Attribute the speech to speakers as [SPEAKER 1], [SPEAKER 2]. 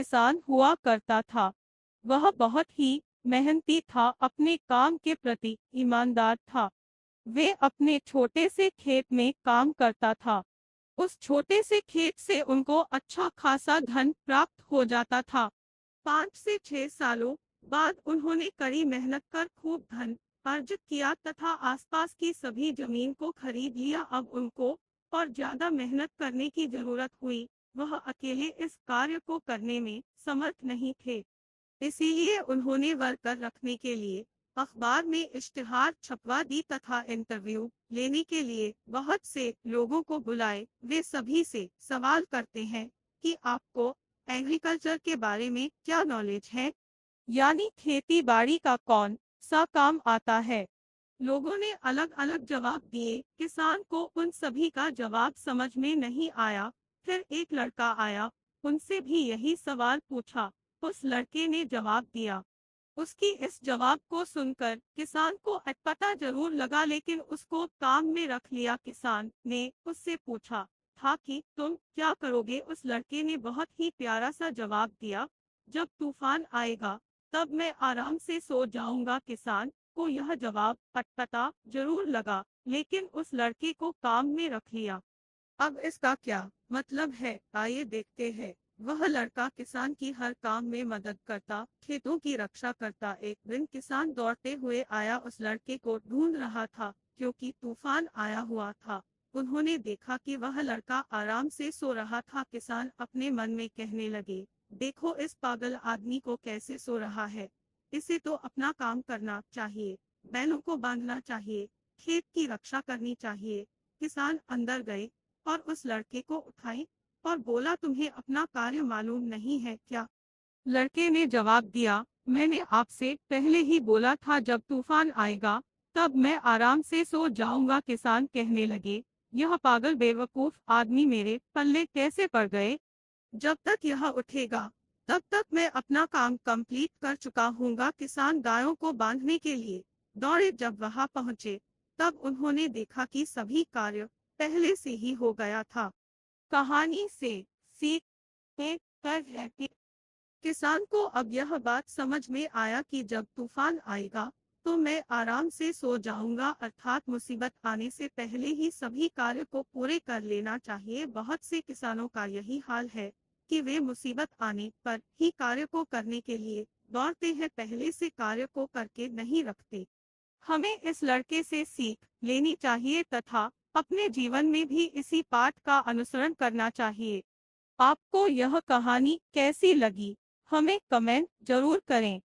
[SPEAKER 1] किसान हुआ करता था। वह बहुत ही मेहनती था, अपने काम के प्रति ईमानदार था। वे अपने छोटे से खेत में काम करता था। उस छोटे से खेत से उनको अच्छा खासा धन प्राप्त हो जाता था। 5 से 6 सालों बाद उन्होंने कड़ी मेहनत कर खूब धन अर्जित किया तथा आसपास की सभी जमीन को खरीद लिया। अब उनको और ज्यादा मेहनत करने की जरूरत हुई। वह अकेले इस कार्य को करने में समर्थ नहीं थे। इसीलिए उन्होंने वर्कर रखने के लिए अखबार में इश्तिहार छपवा दी तथा इंटरव्यू लेने के लिए बहुत से लोगों को बुलाए। वे सभी से सवाल करते हैं कि आपको एग्रीकल्चर के बारे में क्या नॉलेज है, यानी खेती बाड़ी का कौन सा काम आता है। लोगों ने अलग अलग जवाब दिए। किसान को उन सभी का जवाब समझ में नहीं आया। फिर एक लड़का आया, उनसे भी यही सवाल पूछा। उस लड़के ने जवाब दिया। उसकी इस जवाब को सुनकर किसान को अटपटा जरूर लगा, लेकिन उसको काम में रख लिया। किसान ने उससे पूछा था कि तुम क्या करोगे। उस लड़के ने बहुत ही प्यारा सा जवाब दिया, जब तूफान आएगा तब मैं आराम से सो जाऊंगा। किसान को यह जवाब अटपटा जरूर लगा, लेकिन उस लड़के को काम में रख लिया। अब इसका क्या मतलब है, आइए देखते हैं। वह लड़का किसान की हर काम में मदद करता, खेतों की रक्षा करता। एक दिन किसान दौड़ते हुए आया, उस लड़के को ढूंढ रहा था क्योंकि तूफान आया हुआ था। उन्होंने देखा कि वह लड़का आराम से सो रहा था। किसान अपने मन में कहने लगे, देखो इस पागल आदमी को कैसे सो रहा है। इसे तो अपना काम करना चाहिए, बैलों को बांधना चाहिए, खेत की रक्षा करनी चाहिए। किसान अंदर गए और उस लड़के को उठाई और बोला, तुम्हें अपना कार्य मालूम नहीं है क्या। लड़के ने जवाब दिया, मैंने आपसे पहले ही बोला था जब तूफान आएगा तब मैं आराम से सो जाऊंगा। किसान कहने लगे, यह पागल बेवकूफ आदमी मेरे पल्ले कैसे पड़ गए। जब तक यह उठेगा तब तक मैं अपना काम कंप्लीट कर चुका हूँगा। किसान गायों को बांधने के लिए दौड़े। जब वहां पहुंचे तब उन्होंने देखा कि सभी कार्य पहले से ही हो गया था। कहानी से सीख कर रहती। किसान को अब यह बात समझ में आया कि जब तूफान आएगा तो मैं आराम से सो जाऊंगा, अर्थात मुसीबत आने से पहले ही सभी कार्य को पूरे कर लेना चाहिए। बहुत से किसानों का यही हाल है कि वे मुसीबत आने पर ही कार्य को करने के लिए दौड़ते हैं, पहले से कार्य को करके नहीं रखते। हमें इस लड़के से सीख लेनी चाहिए तथा अपने जीवन में भी इसी पाठ का अनुसरण करना चाहिए। आपको यह कहानी कैसी लगी, हमें कमेंट जरूर करें।